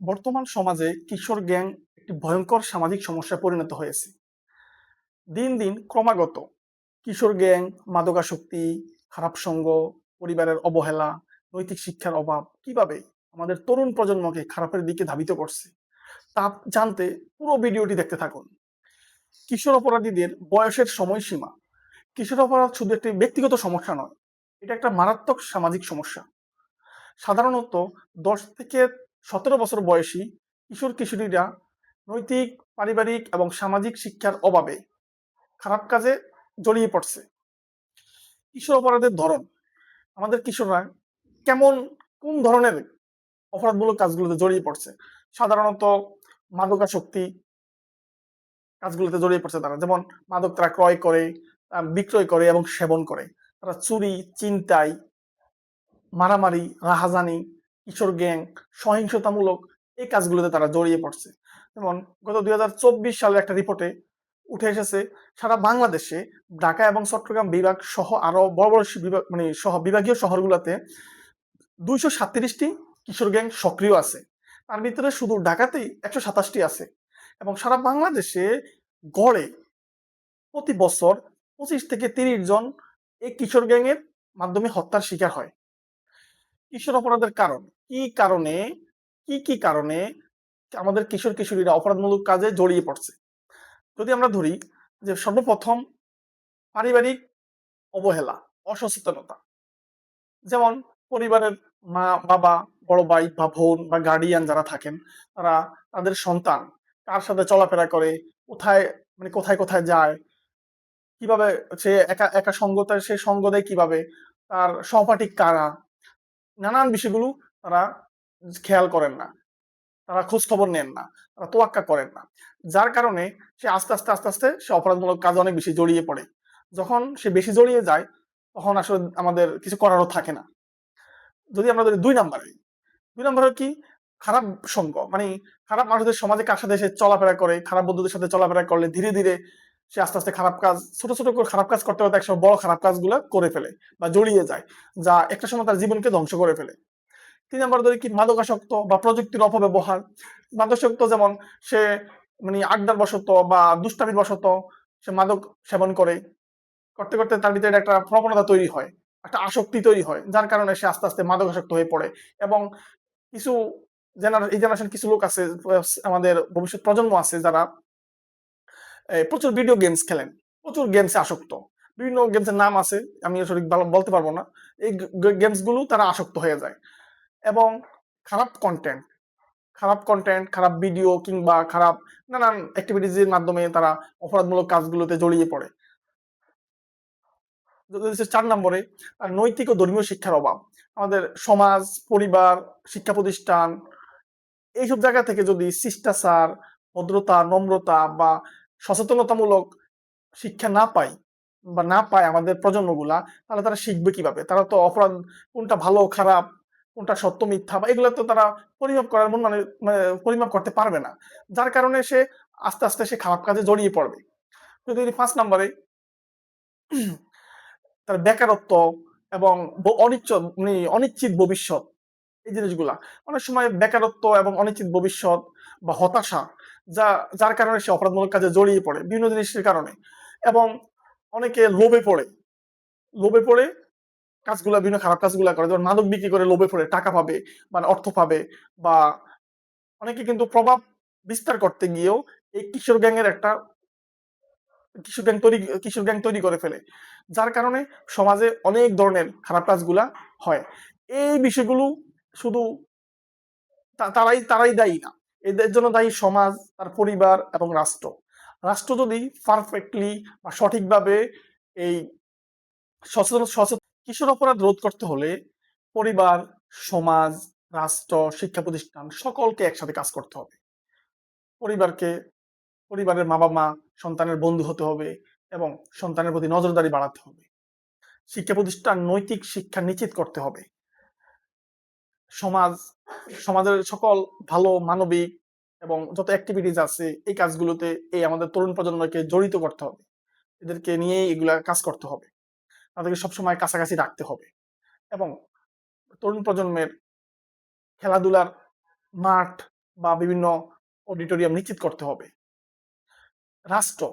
বর্তমান সমাজে কিশোর গ্যাং একটি ভয়ঙ্কর সামাজিক সমস্যায় পরিণত হয়েছে। দিন দিন ক্রমাগত কিশোর গ্যাং, মাদকাসক্তি, খারাপ সঙ্গ, পরিবারের অবহেলা, নৈতিক শিক্ষার অভাব কিভাবে আমাদের তরুণ প্রজন্মকে খারাপের দিকে ধাবিত করছে তা জানতে পুরো ভিডিওটি দেখতে থাকুন। কিশোর অপরাধীদের বয়সের সময়সীমা। কিশোর অপরাধ শুধু একটি ব্যক্তিগত সমস্যা নয়, এটা একটা মারাত্মক সামাজিক সমস্যা। সাধারণত 10 থেকে 17 বছর বয়সী কিশোর কিশোরীরা নৈতিক, পারিবারিক এবং সামাজিক শিক্ষার অভাবে খারাপ কাজে জড়িয়ে পড়ছে। কিশোর অপরাধের ধরন, আমাদের কিশোররা কেমন, কোন ধরনের অপরাধমূলক কাজগুলোতে জড়িয়ে পড়ছে? সাধারণত মাদকাসক্তি কাজগুলোতে জড়িয়ে পড়ছে তারা, যেমন মাদক তারা ক্রয় করে, বিক্রয় করে এবং সেবন করে। তারা চুরি, ছিনতাই, মারামারি, রাহাজানি, কিশোর গ্যাং, সহিংসতামূলক এই কাজগুলোতে তারা জড়িয়ে পড়ছে। যেমন গত 2024 সালের একটা রিপোর্টে উঠে এসেছে, সারা বাংলাদেশে ঢাকা এবং চট্টগ্রাম বিভাগ সহ আরো বড় বড় বিভাগ সহ বিভাগীয় শহরগুলোতে 237টি কিশোর গ্যাং সক্রিয় আছে। তার ভিতরে শুধু ঢাকাতেই 127টি আছে এবং সারা বাংলাদেশে গড়ে প্রতি বছর 25 থেকে 30 জন এই কিশোর গ্যাংয়ের মাধ্যমে হত্যার শিকার হয়। কিশোর অপরাধের কারণ কি কারণে আমাদের কিশোর কিশোরীরা অপরাধমূলক কাজে জড়িয়ে পড়ছে? যদি আমরা ধরি যে সর্বপ্রথম পারিবারিক অবহেলা, অসচেতনতা। যেমন পরিবারের মা, বাবা, বড় ভাই বা বোন বা গার্ডিয়ান যারা থাকেন, তারা তাদের সন্তান কার সাথে চলাফেরা করে, কোথায় কোথায় কোথায় যায়, কিভাবে সে একা একা সে সঙ্গ দেয় কিভাবে, তার সহপাঠী কারা, নানান বিষয়গুলো তারা খেয়াল করেন না, তারা খোঁজ খবর নেন না, তারা তোয়াক্কা করেন না। যার কারণে সে আস্তে আস্তে সে অপরাধমূলক কাজে অনেক বেশি জড়িয়ে পড়ে। যখন সে বেশি জড়িয়ে যায়, তখন আসলে আমাদের কিছু করারও থাকে না। যদি আমরা ধরি 2 নম্বরে কি, খারাপ সঙ্গ, খারাপ মানুষদের সমাজে কার সাথে সে চলাফেরা করে, খারাপ বন্ধুদের সাথে চলাফেরা করলে ধীরে ধীরে সে আস্তে খারাপ কাজ, ছোট ছোট করে খারাপ কাজ করতে করতে একসময় বড় খারাপ কাজগুলো করে ফেলে বা জড়িয়ে যায়, যা একটা সময় তার জীবনকে ধ্বংস করে ফেলে। 3 নম্বর ধরে কি, মাদকাসক্ত বা প্রযুক্তির অপব্যবহার। মাদকাসক্ত যেমন সে আড্ডার বশত বা দুষ্টামির বশত সে মাদক সেবন করে, করতে করতে তার ভিতরে একটা প্রবণতা তৈরি হয়, একটা আসক্তি তৈরি হয়, যার কারণে সে আস্তে মাদকাসক্ত হয়ে পড়ে। এবং কিছু এই জেনারেশন কিছু লোক আছে, আমাদের ভবিষ্যৎ প্রজন্ম আছে যারা প্রচুর ভিডিও গেমস খেলেন, প্রচুর গেমসে আসক্ত। বিভিন্ন গেমসের নাম আছে, আমি সঠিক বলতে পারবো না। এই গেমস গুলো তারা আসক্ত হয়ে যায় এবং খারাপ কন্টেন্ট, খারাপ ভিডিও কিংবা খারাপ নানান অ্যাক্টিভিটিজের মাধ্যমে তারা অপরাধমূলক কাজগুলোতে জড়িয়ে পড়ে। 4 নম্বরে নৈতিক ও ধর্মীয় শিক্ষার অভাব। আমাদের সমাজ, পরিবার, শিক্ষা প্রতিষ্ঠান এইসব জায়গা থেকে যদি শিষ্টাচার, ভদ্রতা, নম্রতা বা সচেতনতামূলক শিক্ষা না পায় আমাদের প্রজন্মগুলা, তাহলে তারা শিখবে কিভাবে? তারা তো অপরাধ কোনটা ভালো খারাপ, কোনটা সত্য মিথ্যা বা এগুলো তো তারা পরিমাপ করার পরিমাপ করতে পারবে না। যার কারণে সে আস্তে সে খারাপ কাজে জড়িয়ে পড়বে। যদি 5 নম্বরে তার বেকারত্ব এবং অনিশ্চিত ভবিষ্যৎ, এই জিনিসগুলা অনেক সময় বেকারত্ব এবং অনিশ্চিত ভবিষ্যৎ বা হতাশা, যার কারণে সে অপরাধমূলক কাজে জড়িয়ে পড়ে বিভিন্ন জিনিসের কারণে। এবং অনেকে লোভে পড়ে বিভিন্ন খারাপ কাজগুলা করে, যেমন মাদক বিক্রি করে লোভে পড়ে টাকা পাবে, অর্থ পাবে, বা অনেকে কিন্তু প্রভাব বিস্তার করতে গিয়েও এই কিশোর গ্যাং তৈরি করে ফেলে, যার কারণে সমাজে অনেক ধরনের খারাপ কাজগুলা হয়। এই বিষয়গুলো শুধু তারাই দায়ী না, এদের জন্য দায়ী সমাজ, তার পরিবার এবং রাষ্ট্র। রাষ্ট্র যদি পারফেক্টলি বা সঠিকভাবে এই সচেতন কিশোর অপরাধ রোধ করতে হলে পরিবার, সমাজ, রাষ্ট্র, শিক্ষা প্রতিষ্ঠান সকলকে একসাথে কাজ করতে হবে। পরিবারের মা সন্তানের বন্ধু হতে হবে এবং সন্তানের প্রতি নজরদারি বাড়াতে হবে। শিক্ষা প্রতিষ্ঠান নৈতিক শিক্ষা নিশ্চিত করতে হবে। সমাজের সকল ভালো মানবিক এবং যত অ্যাক্টিভিটিস আছে এই কাজগুলোতে আমাদের তরুণ প্রজন্মকে জড়িত করতে হবে, এদেরকে নিয়েই এগুলা কাজ করতে হবে, তাদেরকে সবসময় কাছাকাছি রাখতে হবে এবং তরুণ প্রজন্মের খেলাধুলার মাঠ বা বিভিন্ন অডিটোরিয়াম নিশ্চিত করতে হবে। রাষ্ট্র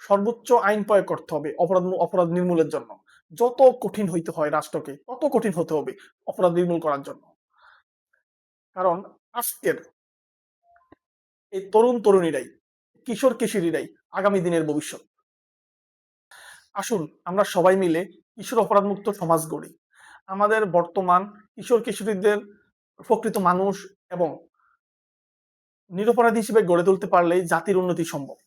সর্বোচ্চ আইন প্রয়োগ করতে হবে অপরাধ নির্মূলের জন্য। যত কঠিন হইতে হয় রাষ্ট্রকে তত কঠিন হতে হবে অপরাধ নির্মূল করার জন্য। কারণ আজকের এই তরুণ তরুণীরাই, কিশোর কিশোরীরাই আগামী দিনের ভবিষ্যৎ। আসুন আমরা সবাই মিলে কিশোর অপরাধমুক্ত সমাজ গড়ি। আমাদের বর্তমান কিশোর কিশোরীদের প্রকৃত মানুষ এবং নিরপরাধী হিসেবে গড়ে তুলতে পারলেই জাতির উন্নতি সম্ভব।